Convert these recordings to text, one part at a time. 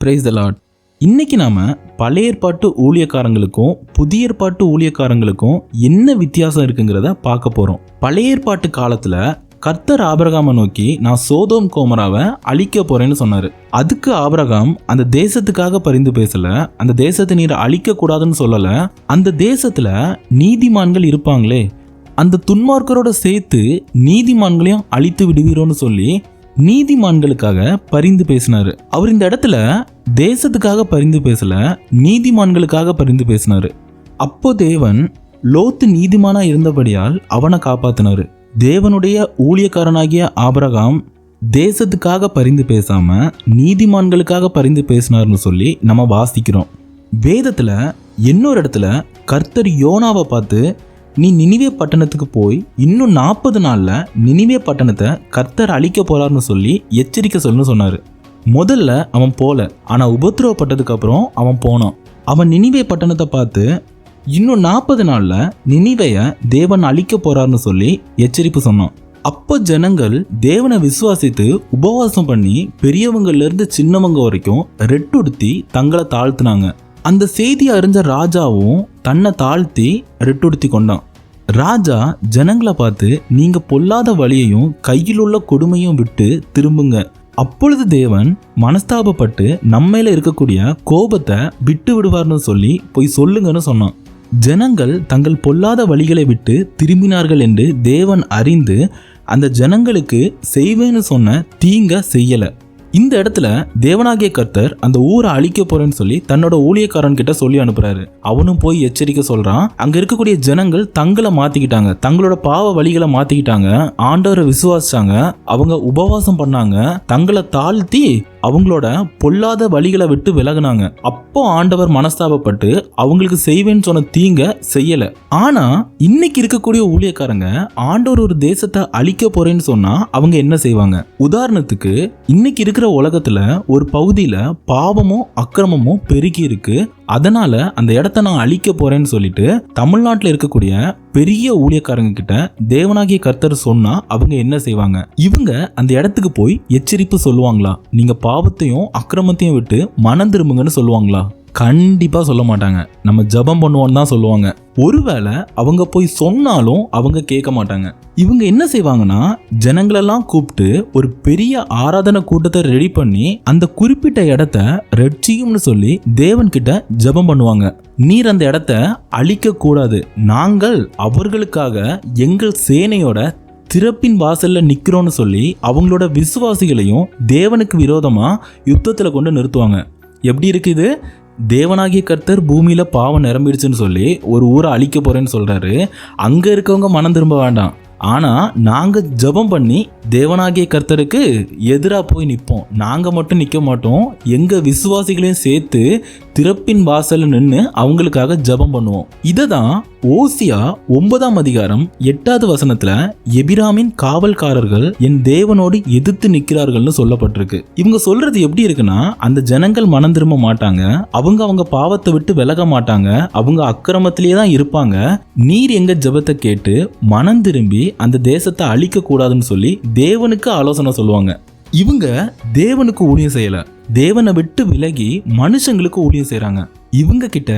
Praise the Lord. இன்னைக்கு நாம பழைய ஏற்பாட்டு ஊழியக்காரங்களுக்கும் புதிய ஏற்பாட்டு ஊழியக்காரங்களுக்கும் என்ன வித்தியாசம் இருக்குங்கிறத பார்க்க போறோம். பழைய ஏற்பாட்டு காலத்துல கர்த்தர் ஆபிரகாமை நோக்கி நான் சோதோம் கோமராவை அழிக்க போறேன்னு சொன்னாரு. அதுக்கு ஆபிரகாம் அந்த தேசத்துக்காக பரிந்து பேசல, அந்த தேசத்தை நீர் அழிக்க கூடாதுன்னு சொல்லல. அந்த தேசத்துல நீதிமான்கள் இருப்பாங்களே, அந்த துன்மார்க்கரோட சேர்த்து நீதிமான்களையும் அழித்து விடுவீரோன்னு சொல்லி நீதிமான்களுக்காக பரிந்து பேசினாரு. அவர் இந்த இடத்துல தேசத்துக்காக பரிந்து பேசல, நீதிமான்களுக்காக பரிந்து பேசினாரு. அப்போ தேவன் லோத்து நீதிமானா இருந்தபடியால் அவனை காப்பாத்தினாரு. தேவனுடைய ஊழியக்காரனாகிய ஆபிரகாம் தேசத்துக்காக பரிந்து பேசாம நீதிமான்களுக்காக பரிந்து பேசினார்னு சொல்லி நம்ம வாசிக்கிறோம். வேதத்துல இன்னொரு இடத்துல கர்த்தர் யோனாவை பார்த்து நீ நினிவே பட்டணத்துக்கு போய் இன்னும் 40 நாள்ல நினிவே பட்டணத்தை கர்த்தர் அழிக்க போறாருன்னு சொல்லி எச்சரிக்கை சொல்லணும்னு சொன்னாரு. முதல்ல அவன் போல, ஆனா உபத்திரவப்பட்டதுக்கு அப்புறம் அவன் போனான். அவன் நினிவே பட்டணத்தை பார்த்து இன்னும் 40 நாள்ல நினிவேய தேவன் அழிக்க போறாருன்னு சொல்லி எச்சரிப்பு சொன்னான். அப்போ ஜனங்கள் தேவனை விசுவாசித்து உபவாசம் பண்ணி பெரியவங்கள்ல இருந்து சின்னவங்க வரைக்கும் ரெட்டுடுத்தி தங்களை தாழ்த்தினாங்க. அந்த செய்தி அறிஞ்ச ராஜாவும் தன்னை தாழ்த்தி ரெட்டுடுத்தி கொண்டான். ராஜா ஜனங்களை பார்த்து நீங்க பொல்லாத வழியையும் கையில் உள்ள கொடுமையும் விட்டு திரும்புங்க, அப்பொழுது தேவன் மனஸ்தாபப்பட்டு நம்மையில இருக்கக்கூடிய கோபத்தை விட்டு விடுவார்னு சொல்லி போய் சொல்லுங்கன்னு சொன்னான். ஜனங்கள் தங்கள் பொல்லாத வழிகளை விட்டு திரும்பினார்கள் என்று தேவன் அறிந்து அந்த ஜனங்களுக்கு செய்வேன்னு சொன்ன தீங்க செய்யல. இந்த இடத்துல தேவனாகிய கர்த்தர் அந்த ஊரை அழிக்க போறேன்னு சொல்லி தன்னோட ஊழியக்காரன் கிட்ட சொல்லி அனுப்புறாரு. அவனும் போய் எச்சரிக்கை சொல்றான். அங்க இருக்கக்கூடிய ஜனங்கள் தங்களை மாத்திக்கிட்டாங்க, தங்களோட பாவ வழிகளை மாத்திக்கிட்டாங்க, ஆண்டவரை விசுவாசிச்சாங்க, அவங்க உபவாசம் பண்ணாங்க, தங்களை தாழ்த்தி அவங்களோட பொல்லாத வழிகளை விட்டு விலகுனாங்க. அப்போ ஆண்டவர் மனஸ்தாபப்பட்டு அவங்களுக்கு செய்வேன்னு சொன்ன தீங்க செய்யல. ஆனா இன்னைக்கு இருக்கக்கூடிய ஊழியக்காரங்க ஆண்டவர் ஒரு தேசத்தை அழிக்க போறேன்னு சொன்னா அவங்க என்ன செய்வாங்க? உதாரணத்துக்கு இன்னைக்கு இருக்கிற உலகத்துல ஒரு பகுதியில பாவமும் அக்கிரமமும் பெருகி இருக்கு, அதனால அந்த இடத்த நான் அழிக்க போறேன்னு சொல்லிட்டு தமிழ்நாட்டில் இருக்கக்கூடிய பெரிய ஊழியக்காரங்க கிட்ட தேவனாகிய கர்த்தர் சொன்னா அவங்க என்ன செய்வாங்க? இவங்க அந்த இடத்துக்கு போய் எச்சரிப்பு சொல்லுவாங்களா? நீங்க பாவத்தையும் அக்கிரமத்தையும் விட்டு மனம் திரும்புங்கன்னு சொல்லுவாங்களா? கண்டிப்பா சொல்ல மாட்டாங்க. நம்ம ஜெபம் பண்ணுவோம்னு தான் சொல்லுவாங்க. ஒருவேளை அவங்க போய் சொன்னாலும் அவங்க கேட்க மாட்டாங்க. இவங்க என்ன செய்வாங்கன்னா ஜனங்களெல்லாம் கூப்பிட்டு ஒரு பெரிய ஆராதனை கூட்டத்தை ரெடி பண்ணி அந்த குறிப்பிட்ட இடத்த ரட்சியும்னு சொல்லி தேவன் கிட்ட ஜெபம் பண்ணுவாங்க. நீர் அந்த இடத்த அழிக்க கூடாது, நாங்கள் அவர்களுக்காக எங்கள் சேனையோட திறப்பின் வாசல்ல நிக்கிறோம்னு சொல்லி அவங்களோட விசுவாசிகளையும் தேவனுக்கு விரோதமா யுத்தத்துல கொண்டு நிறுத்துவாங்க. எப்படி இருக்குது? தேவனாகிய கர்த்தர் பூமியில பாவம் நிரம்பிடுச்சுன்னு சொல்லி ஒரு ஊரை அழிக்க போறேன்னு சொல்றாரு. அங்க இருக்கவங்க மனம் திரும்ப வேண்டாம், ஆனா நாங்க ஜெபம் பண்ணி தேவனாகிய கர்த்தருக்கு எதிராக போய் நிற்போம். நாங்க மட்டும் நிற்க மாட்டோம், எங்க விசுவாசிகளையும் சேர்த்து திறப்பின் வாசல் நின்று அவங்களுக்காக ஜெபம் பண்ணுவோம். இததான் ஓசியா 9ஆம் அதிகாரம் 8வது வசனத்துல எபிராமின் காவல்காரர்கள் என் தேவனோடு எதிர்த்து நிற்கிறார்கள்னு சொல்லப்பட்டிருக்கு. இவங்க சொல்றது எப்படி இருக்குன்னா, அந்த ஜனங்கள் மனம் திரும்ப மாட்டாங்க, அவங்க பாவத்தை விட்டு விலக மாட்டாங்க, அவங்க அக்கிரமத்திலேயே தான் இருப்பாங்க. நீர் எங்க ஜெபத்தை கேட்டு மனம் திரும்பி அந்த தேசத்தை அழிக்க கூடாதுன்னு சொல்லி தேவனுக்கு ஆலோசனை சொல்லுவாங்க. இவங்க தேவனுக்கு ஊழியம் செய்யல, தேவனை விட்டு விலகி மனுஷங்களுக்கு ஊழியம் செய்யறாங்க. இவங்க கிட்ட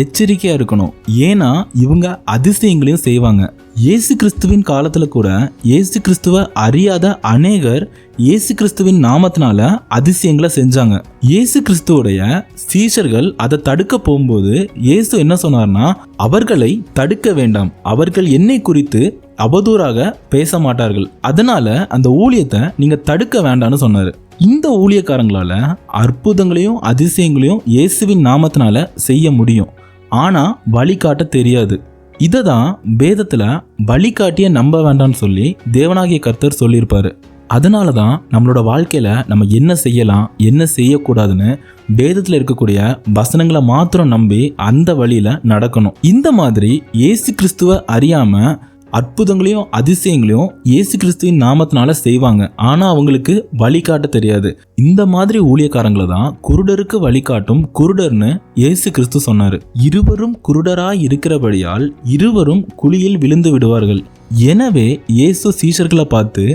எச்சரிக்கையா இருக்கணும், ஏன்னா இவங்க அதிசயங்களையும் செய்வாங்க. இயேசு கிறிஸ்துவின் காலத்துல கூட இயேசு கிறிஸ்துவ அறியாத அநேகர் இயேசு கிறிஸ்துவின் நாமத்தினால அதிசயங்களை செஞ்சாங்க. இயேசு கிறிஸ்துவோடைய சீஷர்கள் அதை தடுக்க போகும்போது இயேசு என்ன சொன்னார்னா, அவர்களை தடுக்க வேண்டாம், அவர்கள் என்னை குறித்து அவதூறாக பேச மாட்டார்கள், அதனால அந்த ஊழியத்தை நீங்க தடுக்க வேண்டாம்னு சொன்னாரு. இந்த ஊழியக்காரங்களால அற்புதங்களையும் அதிசயங்களையும் இயேசுவின் நாமத்தினால செய்ய முடியும், ஆனா வழிகாட்ட தெரியாது. இததான் வேதத்துல வழிகாட்டிய நம்ப வேண்டாம்னு சொல்லி தேவனாகிய கர்த்தர் சொல்லியிருப்பாரு. அதனால தான் நம்மளோட வாழ்க்கையில நம்ம என்ன செய்யலாம் என்ன செய்யக்கூடாதுன்னு வேதத்துல இருக்கக்கூடிய வசனங்களை மாத்திரம் நம்பி அந்த வழியில நடக்கணும். இந்த மாதிரி இயேசு கிறிஸ்துவ அறியாம அற்புதங்களையும் அதிசயங்களையும் இயேசு கிறிஸ்துவின் நாமத்தினால செய்வாங்க, ஆனா அவங்களுக்கு வழிகாட்ட தெரியாது. இந்த மாதிரி ஊழியக்காரங்களை தான் குருடருக்கு வழிகாட்டும் குருடர்னு இயேசு கிறிஸ்து சொன்னாரு. இருவரும் குருடராய் இருக்கிறபடியால் இருவரும் குழியில் விழுந்து விடுவார்கள். எனவே இயேசு சீஷர்களை பார்த்து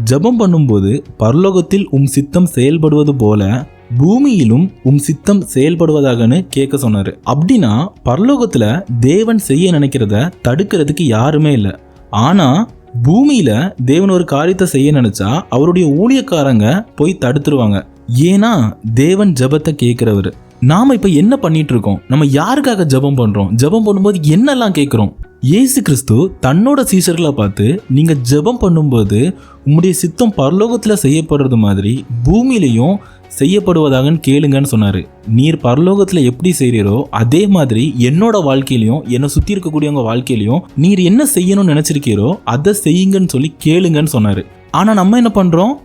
ஜெபம் பண்ணும்போது பரலோகத்தில் சித்தம் செயல்படுவது போல பூமியிலும் சித்தம் செயல்படுவதாகன்னு கேட்க சொன்னாரு. அப்படின்னா பரலோகத்துல தேவன் செய்ய நினைக்கிறத தடுக்கிறதுக்கு யாருமே இல்லை. ஆனா பூமியில தேவன் ஒரு காரியத்தை செய்ய நினைச்சா அவருடைய ஊழியக்காரங்க போய் தடுத்துருவாங்க. ஏன்னா தேவன் ஜெபத்தை கேட்கிறவரு. நாம இப்ப என்ன பண்ணிட்டு இருக்கோம்? நம்ம யாருக்காக ஜெபம் பண்றோம்? ஜெபம் பண்ணும்போது என்னெல்லாம் கேட்கிறோம்? இயேசு கிறிஸ்து தன்னோட சீஷர்களை பார்த்து, நீங்க ஜெபம் பண்ணும்போது உம்முடைய சித்தம் பரலோகத்துல செய்யப்படுறது மாதிரி பூமியிலையும் செய்யப்படுவதாகன்னு கேளுங்கன்னு சொன்னாரு. நீர் பரலோகத்துல எப்படி செய்றீரோ அதே மாதிரி என்னோட வாழ்க்கையிலையும் என்னை சுத்தி இருக்கக்கூடியவங்க வாழ்க்கையிலையும் நீர் என்ன செய்யணும்னு நினைச்சிருக்கீரோ அதை செய்யுங்கன்னு சொல்லி கேளுங்கன்னு சொன்னாரு. ஆனா நம்ம என்ன பண்றோம்?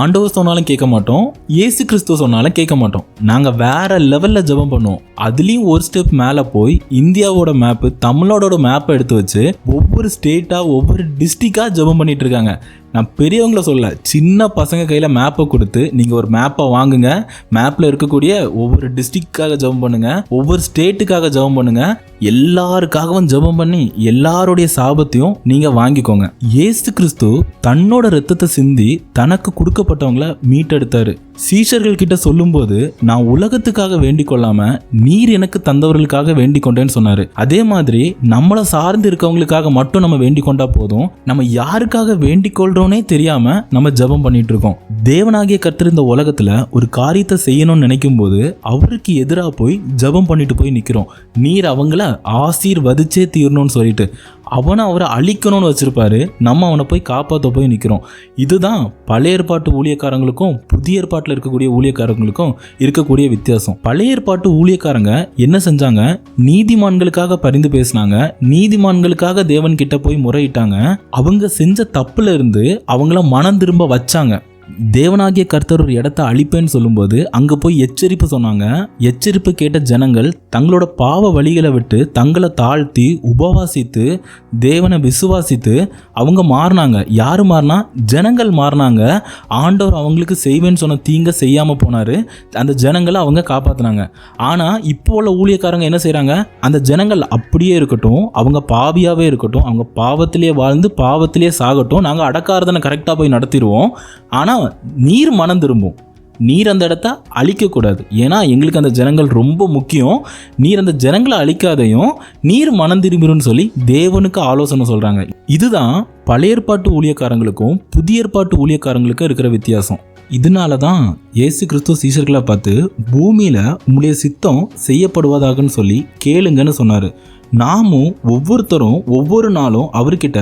ஆண்டவர் சொன்னாலும் கேட்க மாட்டோம், இயேசு கிறிஸ்துவ சொன்னாலும் கேட்க மாட்டோம். நாங்கள் வேற லெவலில் ஜெபம் பண்ணுவோம். அதுலேயும் ஒரு ஸ்டெப் மேலே போய் இந்தியாவோட மேப்பு, தமிழ்நாடோட மேப்பை எடுத்து வச்சு ஒவ்வொரு ஸ்டேட்டாக ஒவ்வொரு டிஸ்ட்ரிக்டாக ஜெபம் பண்ணிட்டு இருக்காங்க. நான் பெரியவங்கள சொல்ல, சின்ன பசங்க கையில் மேப்பை கொடுத்து நீங்கள் ஒரு மேப்பை வாங்குங்க, மேப்பில் இருக்கக்கூடிய ஒவ்வொரு டிஸ்ட்ரிக்டாக ஜெபம் பண்ணுங்க, ஒவ்வொரு ஸ்டேட்டுக்காக ஜெபம் பண்ணுங்க, எல்லாருக்காகவும் ஜெபம் பண்ணி எல்லாருடைய சாபத்தையும் நீங்கள் வாங்கிக்கோங்க. இயேசு கிறிஸ்து தன்னோட ரத்தத்தை சிந்தி தனக்கு கொடுக்கப்பட்டவங்கள மீட்டெடுத்தாரு. சீஷர்கள் கிட்ட சொல்லும்போது, நான் உலகத்துக்காக வேண்டிக் கொள்ளாம நீர் எனக்கு தந்தவர்களுக்காக வேண்டிக் கொண்டேன்னு சொன்னாரு. அதே மாதிரி நம்மளை சார்ந்து இருக்கவங்களுக்காக மட்டும் நம்ம வேண்டிக் கொண்டா போதும். நம்ம யாருக்காக வேண்டிக் கொள்றோனே தெரியாம நம்ம ஜெபம் பண்ணிட்டு இருக்கோம். தேவனாகிய கர்த்தர் இந்த உலகத்துல ஒரு காரியத்தை செய்யணும்னு நினைக்கும் போது அவருக்கு எதிராக போய் ஜெபம் பண்ணிட்டு போய் நிக்கிறோம். நீர் அவங்கள ஆசீர்வதிச்சே தீரணும்னு சொல்லிட்டு அவரை அழிக்கணும்னு வச்சிருப்பாரு. நம்ம அவனை போய் காப்பாற்ற போய் நிற்கிறோம். இதுதான் பழைய ஏற்பாட்டு ஊழியக்காரங்களுக்கும் புதிய ஏற்பாட்டில் இருக்கக்கூடிய ஊழியக்காரங்களுக்கும் இருக்கக்கூடிய வித்தியாசம். பழைய ஏற்பாட்டு ஊழியக்காரங்க என்ன செஞ்சாங்க? நீதிமான்களுக்காக பரிந்து பேசினாங்க, நீதிமான்களுக்காக தேவன் கிட்ட போய் முறையிட்டாங்க. அவங்க செஞ்ச தப்புல இருந்து அவங்கள மனம் திரும்ப வச்சாங்க. தேவனாகிய கர்த்தர் ஒரு இடத்த அழிப்பேன்னு சொல்லும்போது அங்கே போய் எச்சரிப்பு சொன்னாங்க. எச்சரிப்பு கேட்ட ஜனங்கள் தங்களோட பாவ வழிகளை விட்டு தங்களை தாழ்த்தி உபவாசித்து தேவனை விசுவாசித்து அவங்க மாறினாங்க. யார் மாறினா? ஜனங்கள் மாறினாங்க. ஆண்டவர் அவங்களுக்கு செய்வேன்னு சொன்ன தீங்க செய்யாமல் போனார். அந்த ஜனங்களை அவங்க காப்பாற்றினாங்க. ஆனால் இப்போ உள்ள ஊழியக்காரங்க என்ன செய்கிறாங்க? அந்த ஜனங்கள் அப்படியே இருக்கட்டும், அவங்க பாவியாகவே இருக்கட்டும், அவங்க பாவத்திலே வாழ்ந்து பாவத்திலே சாகட்டும், நாங்கள் அடக்காரதனை கரெக்டாக போய் நடத்திடுவோம். ஆனால் நீர் மனம் திரும்பும், நீர் அந்த இடத்த அழிக்கக்கூடாது, ஏன்னா எங்களுக்கு அந்த ஜனங்கள் ரொம்ப முக்கியம், நீர் அந்த ஜனங்களை அழிக்காதையும் நீர் மனம் திரும்பிடுன்னு சொல்லி தேவனுக்கு ஆலோசனை சொல்கிறாங்க. இதுதான் பழைய ஏற்பாட்டு ஊழியக்காரங்களுக்கும் புதிய ஏற்பாட்டு ஊழியக்காரங்களுக்கும் இருக்கிற வித்தியாசம். இதனால தான் இயேசு கிறிஸ்து சீஷர்களை பார்த்து பூமியில் உம்முடைய சித்தம் செய்யப்படுவதாகன்னு சொல்லி கேளுங்கன்னு சொன்னார். நாமும் ஒவ்வொருத்தரும் ஒவ்வொரு நாளும் அவர்கிட்ட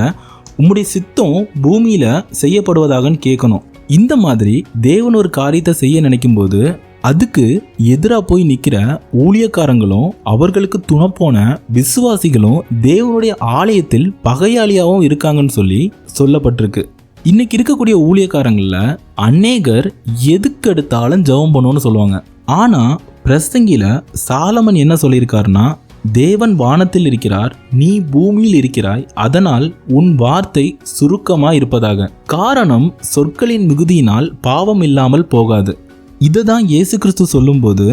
உம்முடைய சித்தம் பூமியில் செய்யப்படுவதாகன்னு கேட்கணும். இந்த மாதிரி தேவன் ஒரு காரியத்தை செய்ய நினைக்கும் போது அதுக்கு எதிராக போய் நிற்கிற ஊழியக்காரங்களும் அவர்களுக்கு துணைப்போன விசுவாசிகளும் தேவனுடைய ஆலயத்தில் பகையாளியாகவும் இருக்காங்கன்னு சொல்லி சொல்லப்பட்டிருக்கு. இன்னைக்கு இருக்கக்கூடிய ஊழியக்காரங்களில் அநேகர் எதுக்கு எடுத்தாலும் ஜெபம் பண்ணுவோன்னு சொல்லுவாங்க. ஆனால் பிரசங்கில சாலமன் என்ன சொல்லியிருக்காருன்னா, தேவன் வானத்தில் இருக்கிறார், நீ பூமியில் இருக்கிறாய், அதனால் உன் வார்த்தை சுருக்கமாக இருப்பதாக. காரணம் சொற்களின் மிகுதியினால் பாவம் இல்லாமல் போகாது. இதை தான் இயேசு கிறிஸ்து சொல்லும்போது,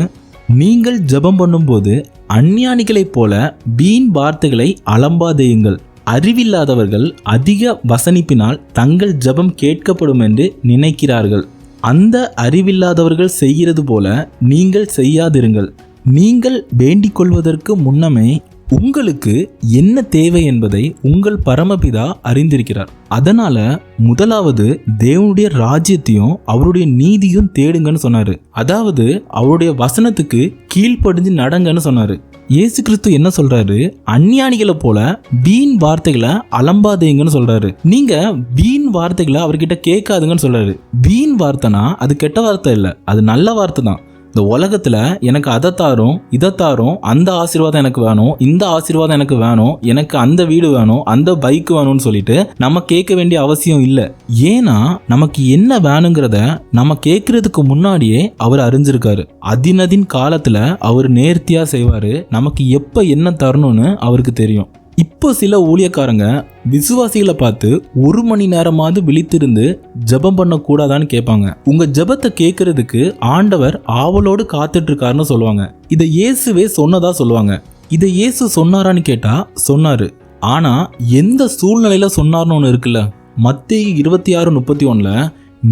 நீங்கள் ஜெபம் பண்ணும்போது அஞ்ஞானிகளைப் போல வீண் வார்த்தைகளை அலம்பாதேயுங்கள். அறிவில்லாதவர்கள் அதிக வசனிப்பினால் தங்கள் ஜெபம் கேட்கப்படும் என்று நினைக்கிறார்கள். அந்த அறிவில்லாதவர்கள் செய்கிறது போல நீங்கள் செய்யாதிருங்கள். நீங்கள் வேண்டிக் கொள்வதற்கு முன்னமே உங்களுக்கு என்ன தேவை என்பதை உங்கள் பரமபிதா அறிந்திருக்கிறார். அதனால முதலாவது தேவனுடைய ராஜ்யத்தையும் அவருடைய நீதியும் தேடுங்கன்னு சொன்னாரு. அதாவது அவருடைய வசனத்துக்கு கீழ்ப்படிஞ்சு நடங்கன்னு சொன்னாரு. இயேசு கிறிஸ்து என்ன சொல்றாரு? அஞ்ஞானிகளை போல வீண் வார்த்தைகளை அலம்பாதீங்கன்னு சொல்றாரு. நீங்க வீண் வார்த்தைகளை அவர்கிட்ட கேட்காதுங்கன்னு சொல்றாரு. வீண் வார்த்தைனா அது கெட்ட வார்த்தை இல்லை, அது நல்ல வார்த்தை தான். இந்த உலகத்தில் எனக்கு அதை தாரும் இதை தாரும், அந்த ஆசீர்வாதம் எனக்கு வேணும், இந்த ஆசீர்வாதம் எனக்கு வேணும், எனக்கு அந்த வீடு வேணும், அந்த பைக் வேணும்னு சொல்லிட்டு நம்ம கேட்க வேண்டிய அவசியம் இல்லை. ஏன்னா நமக்கு என்ன வேணுங்கிறத நம்ம கேட்கறதுக்கு முன்னாடியே அவர் அறிஞ்சிருக்காரு. அதினதின் காலத்தில் அவர் நேர்த்தியாக செய்வார். நமக்கு எப்போ என்ன தரணும்னு அவருக்கு தெரியும். இப்போ சில ஊழியக்காரங்க விசுவாசிகளை பார்த்து 1 மணி நேரமாவது விழித்திருந்து ஜெபம் பண்ணக்கூடாதான்னு கேட்பாங்க. உங்க ஜெபத்தை கேட்கறதுக்கு ஆண்டவர் ஆவலோடு காத்துட்டு இருக்காருன்னு சொல்லுவாங்க. இதை இயேசுவே சொன்னதா சொல்லுவாங்க. இதை இயேசு சொன்னாரான்னு கேட்டா சொன்னாரு. ஆனா எந்த சூழ்நிலையில சொன்னார்னு ஒன்று இருக்குல்ல. மத்தேயு 26:31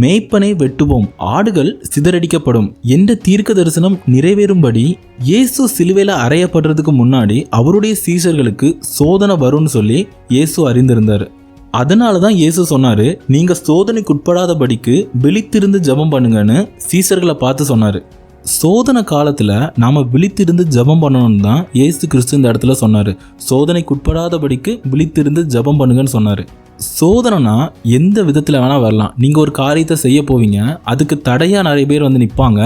மேய்ப்பனை வெட்டுவோம், ஆடுகள் சிதறடிக்கப்படும் என்ற தீர்க்க தரிசனம் நிறைவேறும்படி இயேசு சிலுவையில அறையப்படுறதுக்கு முன்னாடி அவருடைய சீஷர்களுக்கு சோதனை வரும்னு சொல்லி இயேசு அறிந்திருந்தாரு. அதனாலதான் இயேசு சொன்னாரு, நீங்க சோதனைக்கு உட்படாதபடிக்கு விழித்திருந்து ஜெபம் பண்ணுங்கன்னு சீஷர்களை பார்த்து சொன்னாரு. சோதனை காலத்துல நாம விழித்திருந்து ஜெபம் பண்ணணும்னு தான் இயேசு கிறிஸ்து இந்த இடத்துல சொன்னாரு. சோதனைக்கு உட்படாதபடிக்கு விழித்திருந்து ஜெபம் பண்ணுங்கன்னு சொன்னாரு. சோதனைனா எந்த விதத்துல வேணா வரலாம். நீங்க ஒரு காரியத்தை செய்ய போவீங்க, அதுக்கு தடையா நிறைய பேர் வந்து நிற்பாங்க.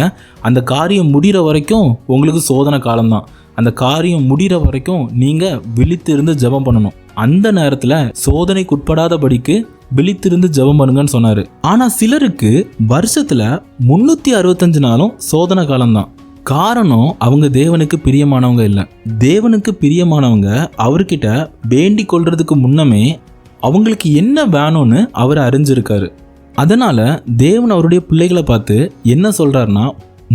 அந்த காரியம் முடிகிற வரைக்கும் உங்களுக்கு சோதனை காலம்தான். அந்த காரியம் முடிகிற வரைக்கும் நீங்க விழித்திருந்து ஜெபம் பண்ணணும். அந்த நேரத்துல சோதனைக்கு உட்படாதபடிக்கு விழித்திருந்து ஜெபம் பண்ணுங்கன்னு சொன்னாரு. ஆனா சிலருக்கு வருஷத்துல 365 நாளும் சோதனை காலம்தான். காரணம், அவங்க தேவனுக்கு பிரியமானவங்க இல்லை. தேவனுக்கு பிரியமானவங்க அவர்கிட்ட வேண்டிக் கொள்றதுக்கு முன்னமே அவங்களுக்கு என்ன வேணும்னு அவர் அறிஞ்சிருக்காரு. அதனால தேவன் அவருடைய பிள்ளைகளை பார்த்து என்ன சொல்றாருன்னா,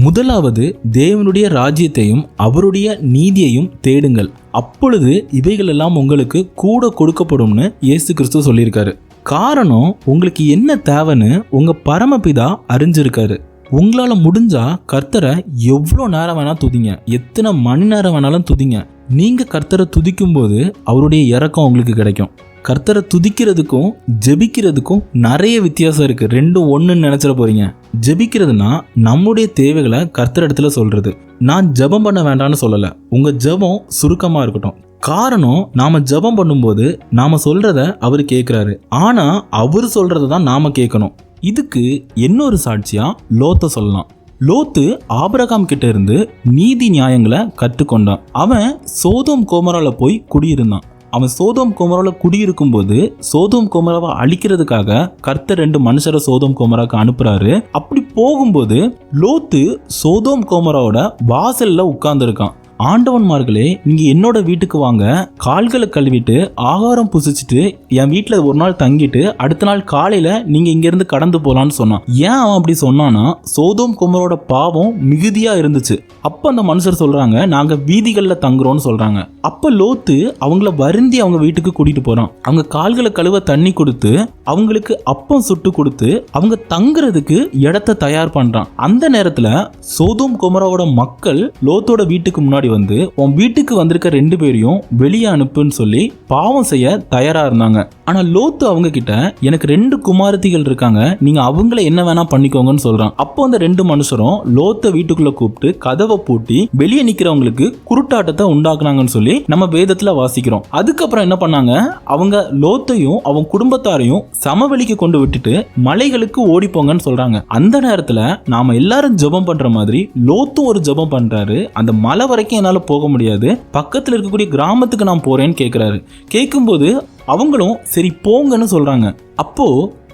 முதலாவது தேவனுடைய ராஜ்யத்தையும் அவருடைய நீதியையும் தேடுங்கள், அப்பொழுது இவைகள் எல்லாம் உங்களுக்கு கூட கொடுக்கப்படும்னு இயேசு கிறிஸ்து சொல்லியிருக்காரு. காரணம், உங்களுக்கு என்ன தேவைன்னு உங்க பரமபிதா அறிஞ்சிருக்காரு. உங்களால முடிஞ்சா கர்த்தரை எவ்வளோ நேரம் வேணா துதிங்க, எத்தனை மணி நேரம் வேணாலும் துதிங்க. நீங்க கர்த்தரை துதிக்கும் போது அவருடைய இரக்கம் உங்களுக்கு கிடைக்கும். கர்த்தரை துதிக்கிறதுக்கும் ஜெபிக்கிறதுக்கும் நிறைய வித்தியாசம் இருக்கு. ரெண்டும் ஒன்றுன்னு நினைச்சிட போறீங்க. ஜெபிக்கிறதுனா நம்முடைய தேவைகளை கர்த்தர் இடத்துல சொல்றது. நான் ஜெபம் பண்ண வேண்டாம்னு சொல்லலை, உங்க ஜெபம் சுருக்கமா இருக்கட்டும். காரணம், நாம ஜெபம் பண்ணும்போது நாம சொல்றத அவர் கேட்கிறாரு, ஆனா அவர் சொல்றத தான் நாம கேட்கணும். இதுக்கு இன்னொரு சாட்சியா லோத்தை சொல்லலாம். லோத்து ஆபிரகாம் கிட்ட இருந்து நீதி நியாயங்களை கற்றுக்கொண்டான். அவன் சோதோம் கோமரால போய் குடியிருந்தான். அவன் சோதோம் கோமரால குடியிருக்கும் போது சோதோம் கோமராவை அழிக்கிறதுக்காக கர்த்தர் 2 மனுஷரை சோதோம் கோமராக்கு அனுப்புறாரு. அப்படி போகும்போது லோத்து சோதோம் கோமராவோட வாசல்ல உட்கார்ந்துருக்கான். ஆண்டவன்மார்களே, நீங்க என்னோட வீட்டுக்கு வாங்க, கால்களை கழுவிட்டு ஆகாரம் புசிச்சுட்டு என் வீட்டுல ஒரு நாள் தங்கிட்டு அடுத்த நாள் காலையில நீங்க இங்க இருந்து கடந்து போலான்னு சொன்னான். ஏன் அவன் அப்படி சொன்னான்னா, சோதோம் கோமரோட பாவம் மிகுதியா இருந்துச்சு. அப்ப அந்த மனுஷர் சொல்றாங்க, நாங்க வீதிகள்ல தங்குறோம்னு சொல்றாங்க. அப்ப லோத்து அவங்கள வருந்தி அவங்க வீட்டுக்கு கூட்டிட்டு போறான். அவங்க கால்களை கழுவ தண்ணி கொடுத்து அவங்களுக்கு அப்பம் சுட்டு கொடுத்து அவங்க தங்குறதுக்கு இடத்தை தயார் பண்றான். அந்த நேரத்துல சோதோம் கோமராவோட மக்கள் லோத்தோட வீட்டுக்கு முன்னாடி வந்து, உன் வீட்டுக்கு வந்திருக்க 2 பேரையும் வெளியே அனுப்புன்னு சொல்லி பாவம் செய்ய தயாரா இருந்தாங்க. ஆனா லோத்து அவங்க கிட்ட, எனக்கு 2 குமாரத்திகள் இருக்காங்க, நீங்க அவங்கள என்ன வேணா பண்ணிக்கோங்கன்னு சொல்றான். அப்போ அந்த 2 மனுஷரும் லோத்தை வீட்டுக்குள்ள கூப்பிட்டு கதவை பூட்டி வெளியே நிக்கிறவங்களுக்கு குருட்டாட்டத்தை உண்டாக்குனாங்கன்னு சொல்லி நம்ம வேதத்துல வாசிக்கிறோம். அதுக்கப்புறம் என்ன பண்ணாங்க, அவங்க லோத்தையும் அவங்க குடும்பத்தாரையும் சமவெளிக்கு கொண்டு விட்டுட்டு மலைகளுக்கு ஓடிப்போங்கன்னு சொல்றாங்க. அந்த நேரத்துல நாம எல்லாரும் ஜெபம் பண்ற மாதிரி லோத்தும் ஒரு ஜெபம் பண்றாரு. அந்த மலை வரைக்கும் என்னால போக முடியாது, பக்கத்துல இருக்கக்கூடிய கிராமத்துக்கு நான் போறேன்னு கேட்கிறாரு. கேட்கும்போது அவங்களும் சரி போங்கன்னு சொல்றாங்க. அப்போ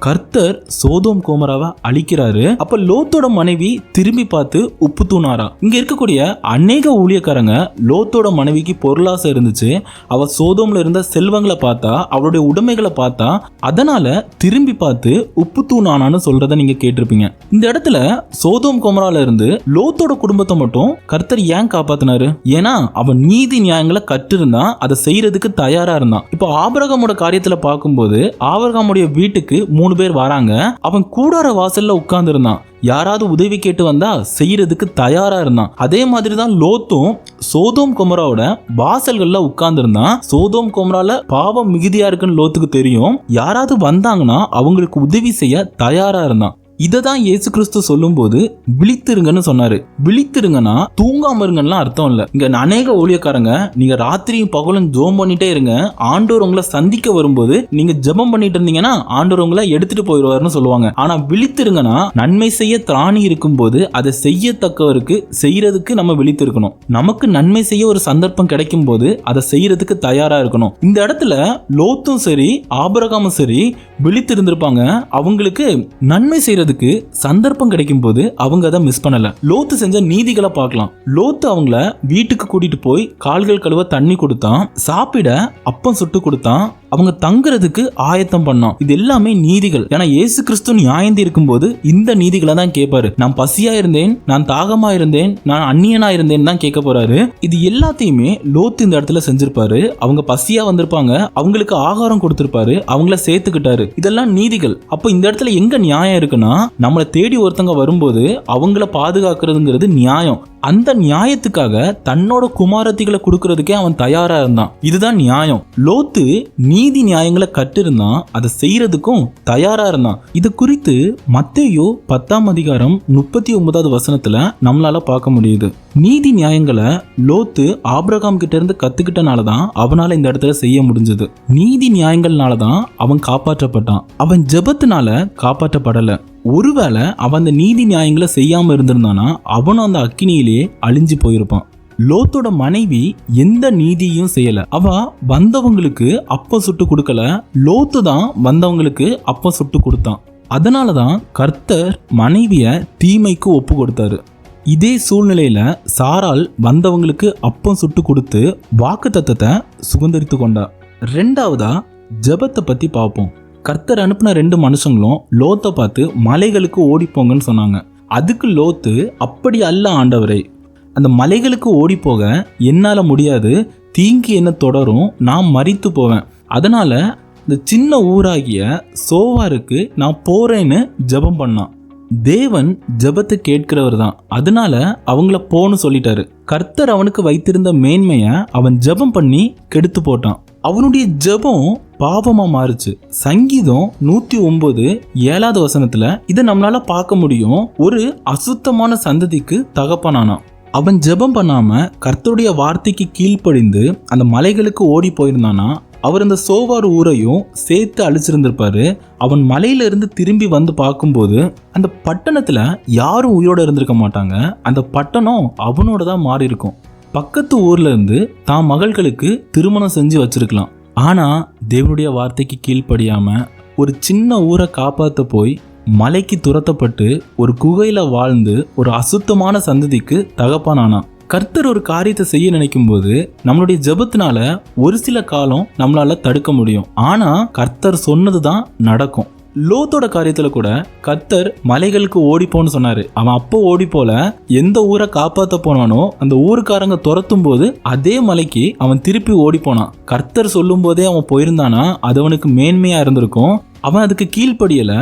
கர்த்தர் சோதோம் கோமராவை அழிக்கிறாரு. அப்ப லோத்தோட மனைவி திரும்பி பார்த்து உப்பு தூணாரா. இங்க இருக்கக்கூடிய அநேக ஊழியக்காரங்க லோத்தோட மனைவிக்கு பொருளாசை இருந்துச்சு. அவ சோதோம்ல இருந்த செல்வங்களை பார்த்தா, அவளுடைய உடைமைகளை பார்த்தா, அதனால திரும்பி பார்த்து உப்பு தூணானான்னு சொல்றத நீங்க கேட்டிருப்பீங்க. இந்த இடத்துல சோதோம் கோமரால இருந்து லோத்தோட குடும்பத்தை மட்டும் கர்த்தர் ஏன் காப்பாத்தினாரு? ஏன்னா அவன் நீதி நியாயங்களை கற்றிருந்தான், அதை செய்யறதுக்கு தயாரா இருந்தான். இப்போ ஆபிரகாமோட காரியத்துல பார்க்கும்போது ஆபிரகாமுடைய வீட்டுக்கு 3 பேர் வராங்க. அவன் கூடார வாசல்ல உட்கார்ந்து இருந்தான். யாராவது உதவி கேட்டு வந்தா செய்யறதுக்கு தயாரா இருந்தான். அதே மாதிரி தான் லோத்தும் சோதோம் கோமராவோட வாசல்கள்ல உட்கார்ந்து இருந்தான். சோதோம் கோமரால பாவம் மிகுதியா இருக்குன்னு லோத்துக்கு தெரியும். யாராவது வந்தாங்கன்னா அவங்களுக்கு உதவி செய்ய தயாரா இருந்தான். இதை தான் இயேசு கிறிஸ்து சொல்லும் போது விழித்திருங்கன்னு சொன்னாரு. விழித்திருங்கன்னா தூங்காம இருங்கன்னா அர்த்தம் இல்ல. இங்க அநேக ஊழியக்காரங்க நீங்க ராத்திரியும் பகலும் ஜெபம் பண்ணிட்டே இருங்க, ஆண்டவர் உங்களை சந்திக்க வரும்போது நீங்க ஜெபம் பண்ணிட்டு இருந்தீங்கன்னா ஆண்டவர் உங்களை எடுத்துட்டு போயிடுவாருன்னு சொல்லுவாங்க. ஆனா விழித்திருங்கன்னா நன்மை செய்ய திராணி இருக்கும் போது அதை செய்யத்தக்கவருக்கு செய்யறதுக்கு நம்ம விழித்திருக்கணும். நமக்கு நன்மை செய்ய ஒரு சந்தர்ப்பம் கிடைக்கும் போது அதை செய்யறதுக்கு தயாரா இருக்கணும். இந்த இடத்துல லோத்தும் சரி ஆபிரகாமும் சரி விழித்திருந்திருப்பாங்க. அவங்களுக்கு நன்மை செய்யறது சந்தர்ப்பம் கிடைக்கும் போது அவங்க அதை மிஸ் பண்ணல. லோத்து செஞ்ச நீதிகளை பார்க்கலாம். லோத்து அவங்கள வீட்டுக்கு கூட்டிட்டு போய் கால்கள் கழுவ தண்ணி கொடுத்தான், சாப்பிட அப்பம் சுட்டு கொடுத்தான், அவங்க தங்குறதுக்கு ஆயத்தம் பண்ணான். இது எல்லாமே நீதிகள். ஏன்னா இயேசு கிறிஸ்து நியாயந்தி இருக்கும்போது இந்த நீதிகளை தான் கேட்பாரு. நான் பசியா இருந்தேன், நான் தாகமா இருந்தேன், நான் அந்நியனா இருந்தேன் தான் கேட்க போறாரு. இது எல்லாத்தையுமே லோத்து இந்த இடத்துல செஞ்சிருப்பாரு. அவங்க பசியா வந்திருப்பாங்க, அவங்களுக்கு ஆகாரம் கொடுத்திருப்பாரு, அவங்கள சேர்த்துக்கிட்டாரு. இதெல்லாம் நீதிகள். அப்போ இந்த இடத்துல எங்க நியாயம் இருக்குன்னா, நம்மளை தேடி ஒருத்தங்க வரும்போது அவங்கள பாதுகாக்கிறதுங்கிறது நியாயம். அந்த நியாயத்துக்காக தன்னோட குமாரத்திகளை கொடுக்கறதுக்கே அவன் தயாரா இருந்தான். இதுதான் நியாயம். லோத்து நீதி நியாயங்களை கற்றிருந்தான், அதை செய்யறதுக்கும் தயாரா இருந்தான். இது குறித்து மத்தேயு 10ஆம் அதிகாரம் 39வது வசனத்துல நம்மளால பார்க்க முடியுது. நீதி நியாயங்களை லோத்து ஆபிரகாம் கிட்ட இருந்து கத்துக்கிட்டனாலதான் அவனால இந்த இடத்துல செய்ய முடிஞ்சது. நீதி நியாயங்கள்னாலதான் அவன் காப்பாற்றப்பட்டான். அவன் ஜெபத்தினால காப்பாற்றப்படல. ஒருவேளை அவன் அந்த நீதி நியாயங்களை செய்யாம இருந்திருந்தானா அவனும் அந்த அக்கினியிலேயே அழிஞ்சு போயிருப்பான். லோத்தோட மனைவி எந்த நீதியும் செய்யல. அவ வந்தவங்களுக்கு அப்பம் சுட்டு கொடுக்கல, லோத்து தான் வந்தவங்களுக்கு அப்பம் சுட்டு கொடுத்தான். அதனாலதான் கர்த்தர் மனைவிய தீமைக்கு ஒப்பு கொடுத்தாரு. இதே சூழ்நிலையில சாராள் வந்தவங்களுக்கு அப்பம் சுட்டு கொடுத்து வாக்குத்தத்தத்தை சுதந்திரித்து கொண்டா. ரெண்டாவதா ஜெபத்தை பத்தி பார்ப்போம். கர்த்தர் அனுப்பின 2 மனுஷங்களும் லோத்தை பார்த்து மலைகளுக்கு ஓடிப்போங்கன்னு சொன்னாங்க. அதுக்கு லோத்து, அப்படி அல்ல ஆண்டவரே, அந்த மலைகளுக்கு ஓடி போக என்னால முடியாது, தீங்கு என்ன தொடரும், நான் மரித்து போவேன். அதனால இந்த சின்ன ஊராகிய சோவாருக்கு நான் போறேன்னு ஜெபம் பண்ணான். தேவன் ஜெபத்தை கேட்கிறவர் தான், அதனால அவங்கள போன்னு சொல்லிட்டாரு. கர்த்தர் அவனுக்கு வைத்திருந்த மேன்மைய அவன் ஜெபம் பண்ணி கெடுத்து போட்டான். அவனுடைய ஜெபம் பாவமா மாறுச்சு. சங்கீதம் 109:7வது வசனத்துல இதை நம்மளால பார்க்க முடியும். ஒரு அசுத்தமான சந்ததிக்கு தகப்பனானான். அவன் ஜெபம் பண்ணாம கர்த்தருடைய வார்த்தைக்கு கீழ்ப்படிந்து அந்த மலைகளுக்கு ஓடி போயிருந்தானா அவர் அந்த சோவார் ஊரையும் சேர்த்து அழிச்சிருந்திருப்பாரு. அவன் மலையில இருந்து திரும்பி வந்து பார்க்கும்போது அந்த பட்டணத்துல யாரும் உயிரோட இருந்திருக்க மாட்டாங்க. அந்த பட்டணம் அவனோட தான் மாறி இருக்கும். பக்கத்து ஊர்ல இருந்து தான் மகள்களுக்கு திருமணம் செஞ்சு வச்சிருக்கலாம். ஆனா தேவனுடைய வார்த்தைக்கு கீழ்ப்படியாம ஒரு சின்ன ஊரை காப்பாற்ற போய் மலைக்கு துரத்தப்பட்டு ஒரு குகையில வாழ்ந்து ஒரு அசுத்தமான சந்ததிக்கு தகப்பானானா. கர்த்தர் ஒரு காரியத்தை செய்ய நினைக்கும் போது நம்மளுடைய ஜெபத்தினால ஒரு சில காலம் நம்மளால தடுக்க முடியும். ஆனா கர்த்தர் சொன்னதுதான் நடக்கும். லோத்தோட காரியத்துல கூட கர்த்தர் மலைகளுக்கு ஓடிப்போன்னு சொன்னாரு. அவன் அப்போ ஓடி போல, எந்த ஊரை காப்பாற்ற போனானோ அந்த ஊருக்காரங்க துரத்தும் போது அதே மலைக்கு அவன் திருப்பி ஓடி போனான். கர்த்தர் சொல்லும் போதே அவன் போயிருந்தானா அது அவனுக்கு மேன்மையா இருந்திருக்கும். அவன் அதுக்கு கீழ்ப்படியல,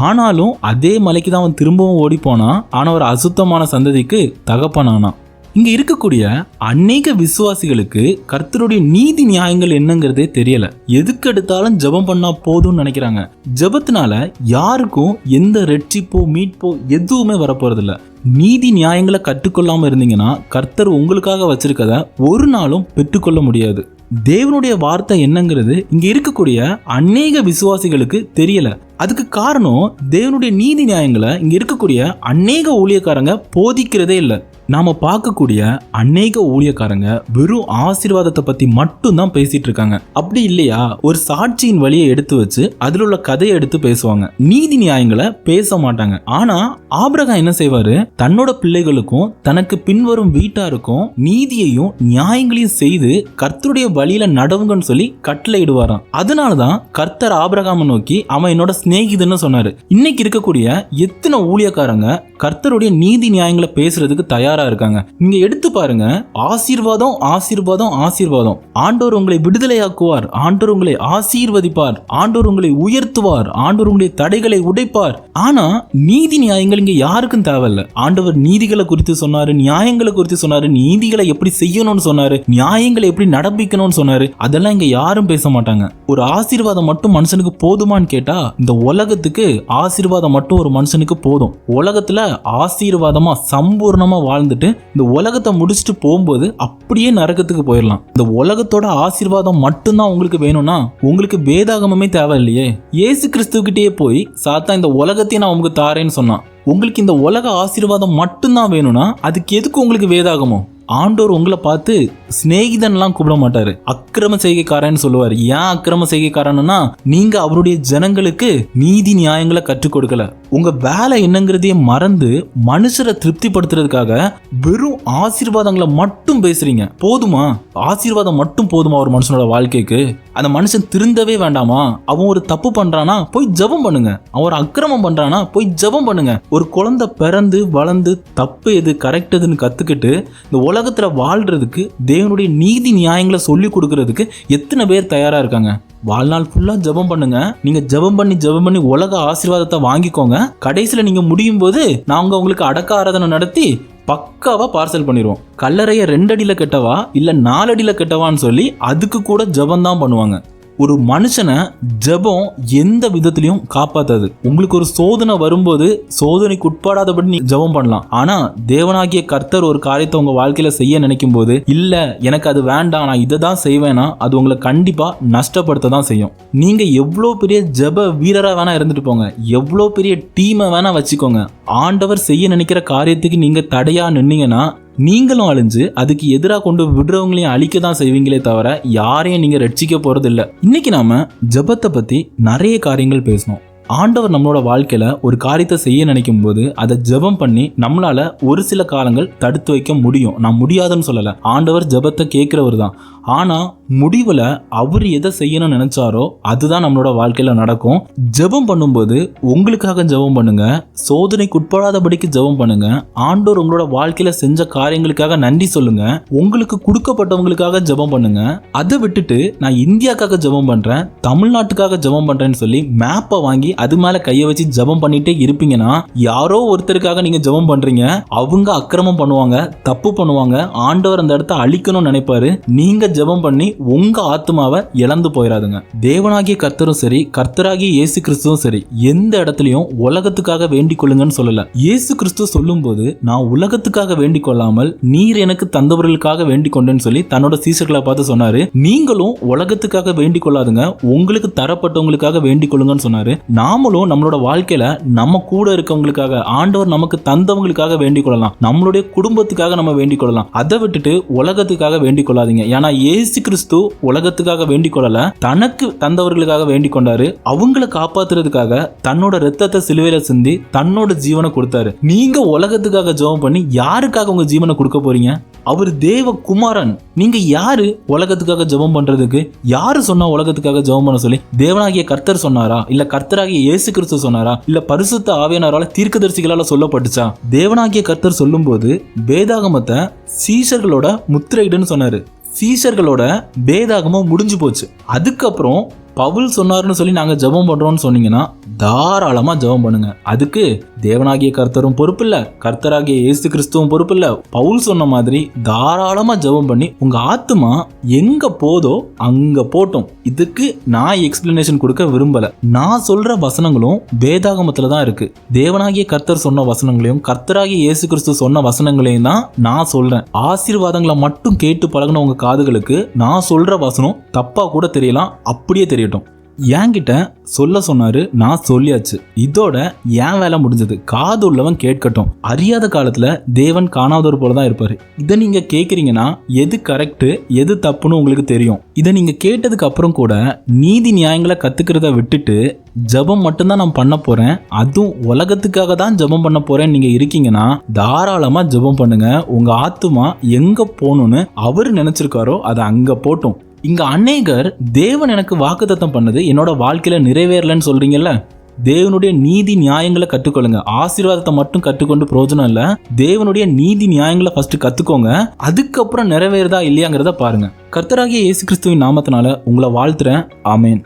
ஆனாலும் அதே மலைக்கு தான் அவன் திரும்பவும் ஓடி போனான். ஆனா ஒரு அசுத்தமான சந்ததிக்கு தகப்பனானான். இங்க இருக்கக்கூடிய அநேக விசுவாசிகளுக்கு கர்த்தருடைய நீதி நியாயங்கள் என்னங்கிறதே தெரியல. எதுக்கு எடுத்தாலும் ஜெபம் பண்ணா போதும்னு நினைக்கிறாங்க. ஜெபத்தினால யாருக்கும் எந்த ரெட்சிப்போ மீட்போ எதுவுமே வரப்போறதில்ல. நீதி நியாயங்களை கற்றுக்கொள்ளாம இருந்தீங்கன்னா கர்த்தர் உங்களுக்காக வச்சிருக்கத ஒரு நாளும் பெற்றுக்கொள்ள முடியாது. தேவனுடைய வார்த்தை என்னங்கிறது இங்க இருக்கக்கூடிய அநேக விசுவாசிகளுக்கு தெரியல. அதுக்கு காரணம் தேவனுடைய நீதி நியாயங்களை இங்க இருக்கக்கூடிய அநேக ஊழியக்காரங்க போதிக்கிறதே இல்லை. நாம பார்க்கக்கூடிய அநேக ஊழியக்காரங்க வெறும் ஆசீர்வாதத்தை பத்தி மட்டும்தான் பேசிட்டு இருக்காங்க. அப்படி இல்லையா, ஒரு சாட்சியின் வழியை எடுத்து வச்சு அதில் உள்ள கதையை எடுத்து பேசுவாங்க. நீதி நியாயங்களை பேச மாட்டாங்க. ஆனா ஆபிரகாம் என்ன செய்வாரு, தன்னோட பிள்ளைகளுக்கும் தனக்கு பின்வரும் வீட்டாருக்கும் நீதியையும் நியாயங்களையும் செய்து கர்த்தருடைய வழியில நடவுங்கன்னு சொல்லி கட்டளை இடுவாராம். அதனாலதான் கர்த்தர் ஆபிரகாமை நோக்கி அவன் என்னோட சிநேகிதன்னு சொன்னாரு. இன்னைக்கு இருக்கக்கூடிய எத்தனை ஊழியக்காரங்க கர்த்தருடைய நீதி நியாயங்களை பேசுறதுக்கு தயாரா இருக்காங்க. நீங்க எடுத்து பாருங்க, ஆசீர்வாதம் ஆசீர்வாதம் ஆசீர்வாதம். ஆண்டவர் உங்களை விடுதலையாக்குவார், ஆண்டவர் உங்களை ஆசீர்வதிப்பார், ஆண்டவர் உங்களை உயர்த்துவார், ஆண்டவர் உங்களுடைய தடைகளை உடைப்பார். ஆனா நீதி நியாயங்கள் இங்க யாருக்கும் தேவையில்ல. ஆண்டவர் நீதிகளை குறித்து சொன்னாரு, நியாயங்களை குறித்து சொன்னாரு, நீதிகளை எப்படி செய்யணும்னு சொன்னாரு, நியாயங்களை எப்படி நடப்பிக்கணும்னு சொன்னாரு. அதெல்லாம் இங்க யாரும் பேச மாட்டாங்க. ஒரு ஆசீர்வாதம் மட்டும் மனுஷனுக்கு போதுமான்னு கேட்டா இந்த உலகத்துக்கு ஆசீர்வாதம் மட்டும் ஒரு மனுஷனுக்கு போதும். உலகத்துல ஆசீர்வாதமா சம்பூர்ணமா வாழ்ந்துட்டு இந்த உலகத்தை முடிச்சுட்டு போகும்போது அப்படியே நரகத்துக்கு போயிடலாம். இந்த உலகத்தோட ஆசீர்வாதம் மட்டும்தான் உங்களுக்கு வேணும்னா உங்களுக்கு வேதாகமே தேவை இல்லையே. இயேசு கிறிஸ்துக்கிட்டே போய் சாத்தான் இந்த உலகத்தையும் நான் உங்களுக்கு தாரேன்னு சொன்னான். உங்களுக்கு இந்த உலக ஆசீர்வாதம் மட்டும்தான் வேணும்னா அதுக்கு எதுக்கு உங்களுக்கு வேதாகமோ? ஆண்டவர் உங்களை பார்த்து சிநேகிதன்லாம் கூப்பிட மாட்டாரு, அக்கிரம செய்கைக்காரன்னு சொல்லுவாரு. ஏன் அக்கிரம செய்கைக்காரன்னா, நீங்க அவருடைய ஜனங்களுக்கு நீதி நியாயங்களை கற்றுக் கொடுக்கல. உங்க வேலை என்னங்கிறதையே மறந்து மனுஷரை திருப்திப்படுத்துறதுக்காக வெறும் ஆசீர்வாதங்களை மட்டும் பேசுறீங்க. போதுமா? ஆசீர்வாதம் மட்டும் போதுமா ஒரு மனுஷனோட வாழ்க்கைக்கு? அந்த மனுஷன் திருந்தவே வேண்டாமா? அவன் ஒரு தப்பு பண்றானா போய் ஜெபம் பண்ணுங்க. அவன் ஒரு அக்கிரமம் பண்றானா போய் ஜெபம் பண்ணுங்க. ஒரு குழந்தை பிறந்து வளர்ந்து தப்பு எது கரெக்ட் எதுன்னு கத்துக்கிட்டு இந்த உலகத்துல வாழ்றதுக்கு தேவனுடைய நீதி நியாயங்களை சொல்லி கொடுக்கறதுக்கு எத்தனை பேர் தயாரா இருக்காங்க? வாழ்நாள் ஃபுல்லா ஜெபம் பண்ணுங்க. நீங்க ஜெபம் பண்ணி உலக ஆசீர்வாதத்தை வாங்கிக்கோங்க. கடைசியில நீங்க முடியும் போது நாங்க உங்களுக்கு அடக்க ஆராதனை நடத்தி பக்காவா பார்சல் பண்ணிடுவோம். கல்லறைய 2 அடியில கெட்டவா இல்ல 4 அடியில கெட்டவான்னு சொல்லி அதுக்கு கூட ஜெபம் தான் பண்ணுவாங்க. ஒரு மனுஷனை ஜெபம் எந்த விதத்திலையும் காப்பாத்தாது. உங்களுக்கு ஒரு சோதனை வரும்போது சோதனைக்கு உட்படாதபடி நீ ஜெபம் பண்ணலாம். ஆனா தேவனாகிய கர்த்தர் ஒரு காரியத்தை உங்க வாழ்க்கையில செய்ய நினைக்கும் போது, இல்ல எனக்கு அது வேண்டாம், நான் இதை தான் செய்வேனா, அது உங்களை கண்டிப்பா நஷ்டப்படுத்த தான் செய்யும். நீங்க எவ்வளோ பெரிய ஜெப வீரரா வேணா இருந்துட்டு போங்க, எவ்வளோ பெரிய டீமை வேணா வச்சுக்கோங்க, ஆண்டவர் செய்ய நினைக்கிற காரியத்துக்கு நீங்க தடையா நின்னீங்கன்னா நீங்களும் அழிஞ்சு அதுக்கு எதிராக கொண்டு விடுறவங்களையும் அழிக்க தான் செய்வீங்களே தவிர யாரையும் நீங்க ரட்சிக்க போறது இல்லை. இன்னைக்கு நாம ஜெபத்தை பத்தி நிறைய காரியங்கள் பேசணும். ஆண்டவர் நம்மளோட வாழ்க்கையில ஒரு காரியத்தை செய்ய நினைக்கும் போது அதை ஜெபம் பண்ணி நம்மளால ஒரு சில காலங்கள் தடுத்து வைக்க முடியும். நான் முடியாதுன்னு சொல்லல, ஆண்டவர் ஜெபத்தை கேட்கிறவர் தான். ஆனா முடிவுல அவர் எதை செய்யணும்னு நினைச்சாரோ அதுதான் நம்மளோட வாழ்க்கையில நடக்கும். ஜெபம் பண்ணும்போது உங்களுக்காக ஜெபம் பண்ணுங்க, சோதனைக்கு உட்படாதபடிக்கு ஜெபம் பண்ணுங்க. ஆண்டவர் உங்களோட வாழ்க்கையில செஞ்ச காரியங்களுக்காக நன்றி சொல்லுங்க. உங்களுக்கு கொடுக்கப்பட்டவங்களுக்காக ஜெபம் பண்ணுங்க. அதை விட்டுட்டு நான் இந்தியாக்காக ஜெபம் பண்றேன், தமிழ்நாட்டுக்காக ஜெபம் பண்றேன்னு சொல்லி மேப்பை வாங்கி அது மேல கைய வச்சு ஜெபம் பண்ணிட்டே இருப்பீங்கன்னா யாரோ ஒருத்தருக்காக நீங்க ஜெபம் பண்றீங்க. அவங்க அக்கிரமம் பண்ணுவாங்க, தப்பு பண்ணுவாங்க, ஆண்டவர் அந்த இடத்த அழிக்கணும்னு நினைப்பாரு. நீங்க ஜெபம் பண்ணி உங்க ஆத்மாவை இழந்து போயிடாதுங்க. தேவனாகிய கர்த்தரும் சரி, கர்த்தராகிய இயேசு கிறிஸ்துவும் சரி, எந்த இடத்துலயும் உலகத்துக்காக வேண்டிக் கொள்ளுங்கன்னு சொல்லல. இயேசு கிறிஸ்து சொல்லும் போது நான் உலகத்துக்காக வேண்டிக் கொள்ளாமல் நீர் எனக்கு தந்தவர்களுக்காக வேண்டிக் கொண்டேன்னு சொல்லி தன்னோட சீசர்களை பார்த்து சொன்னாரு. நீங்களும் உலகத்துக்காக வேண்டிக் கொள்ளாதுங்க, உங்களுக்கு தரப்பட்டவங்களுக்காக வேண்டிக் கொள்ளுங்கன்னு சொன்னாரு. நாமளும் நம்மளோட வாழ்க்கையில நம்ம கூட இருக்கவங்களுக்காக, ஆண்டவர் நமக்கு தந்தவங்களுக்காக வேண்டிக் கொள்ளலாம், நம்மளுடைய குடும்பத்துக்காக நம்ம வேண்டிக் கொள்ளலாம். அதை விட்டுட்டு உலகத்துக்காக வேண்டிக் கொள்ளாதீங்க. ஏன்னா இயேசு கிறிஸ்து உலகத்துக்காக வேண்டிக் கொள்ளல, தனக்கு தந்தவர்களுக்காக வேண்டிக் கொண்டாரு. அவங்களை காப்பாத்துறதுக்காக தன்னோட ரத்தத்தை சிலுவையில சிந்தி தன்னோட ஜீவனை கொடுத்தாரு. நீங்க உலகத்துக்காக ஜெபம் பண்ணி யாருக்காக உங்க ஜீவனை கொடுக்க போறீங்க? அவர் தேவ குமாரன். நீங்க யாரு உலகத்துக்காக ஜெபம் பண்றதுக்கு? யாரு சொன்னா உலகத்துக்காக ஜெபம் பண்ண சொல்லி? தேவனாகிய கர்த்தர் சொன்னாரா? இல்ல கர்த்தராகிய இயேசு கிறிஸ்து சொன்னாரா? இல்ல பரிசுத்த ஆவியானவரால தீர்க்கதரிசிகளால சொல்லப்பட்டுச்சா? தேவனாகிய கர்த்தர் சொல்லும் போது வேதாகமத்தை சீஷர்களோட முத்திரையிடுன்னு சொன்னாரு. சீஷர்களோட வேதாகமம் முடிஞ்சு போச்சு. அதுக்கப்புறம் பவுல் சொன்னார்னு சொல்லி நாங்க ஜெபம் பண்றோம்னு சொன்னீங்கன்னா தாராளமா ஜெபம் பண்ணுங்க. அதுக்கு தேவனாகிய கர்த்தரும் பொறுப்பு இல்ல, கர்த்தராகிய இயேசு கிறிஸ்துவும் பொறுப்பு இல்ல. பவுல் சொன்ன மாதிரி தாராளமா ஜெபம் பண்ணி உங்க ஆத்மா எங்க போதோ அங்க போட்டும். இதுக்கு நான் எக்ஸ்பிளனேஷன் கொடுக்க விரும்பல. நான் சொல்ற வசனங்களும் வேதாகமத்துல தான் இருக்கு. தேவனாகிய கர்த்தர் சொன்ன வசனங்களையும் கர்த்தராகிய இயேசு கிறிஸ்து சொன்ன வசனங்களையும் தான் நான் சொல்றேன். ஆசீர்வாதங்களை மட்டும் கேட்டு பழகின உங்க காதுகளுக்கு நான் சொல்ற வசனம் தப்பா கூட தெரியலாம், அப்படியே தெரியட்டும். என்கிட்ட சொல்ல சொன்னாரு, நான் சொல்லியாச்சு. இதோட என் வேலை முடிஞ்சது. காது உள்ளவன் கேட்கட்டும். அறியாத காலத்துல தேவன் காணாதவர் போலதான் இருப்பாரு. இதை நீங்க கேக்குறீங்கன்னா எது கரெக்ட் எது தப்புன்னு உங்களுக்கு தெரியும். இதை நீங்க கேட்டதுக்கு அப்புறம் கூட நீதி நியாயங்களை கத்துக்கிறத விட்டுட்டு ஜெபம் மட்டும்தான் நான் பண்ண போறேன், அதுவும் உலகத்துக்காக தான் ஜெபம் பண்ண போறேன் நீங்க இருக்கீங்கன்னா தாராளமா ஜெபம் பண்ணுங்க. உங்க ஆத்துமா எங்க போகணும்னு அவரு நினைச்சிருக்காரோ அதை அங்க போட்டும். இங்க அநேகர் தேவன் எனக்கு வாக்குத்தத்தம் பண்ணது என்னோட வாழ்க்கையில நிறைவேறலன்னு சொல்றீங்கல்ல. தேவனுடைய நீதி நியாயங்களை கற்றுக்கொள்ளுங்க. ஆசீர்வாதத்தை மட்டும் கற்றுக்கொண்டு பிரயோஜனம் இல்ல, தேவனுடைய நீதி நியாயங்களை ஃபர்ஸ்ட் கத்துக்கோங்க. அதுக்கப்புறம் நிறைவேறதா இல்லையாங்கிறத பாருங்க. கர்த்தராகிய இயேசு கிறிஸ்துவின் நாமத்தினால உங்களை வாழ்த்துறேன். ஆமேன்.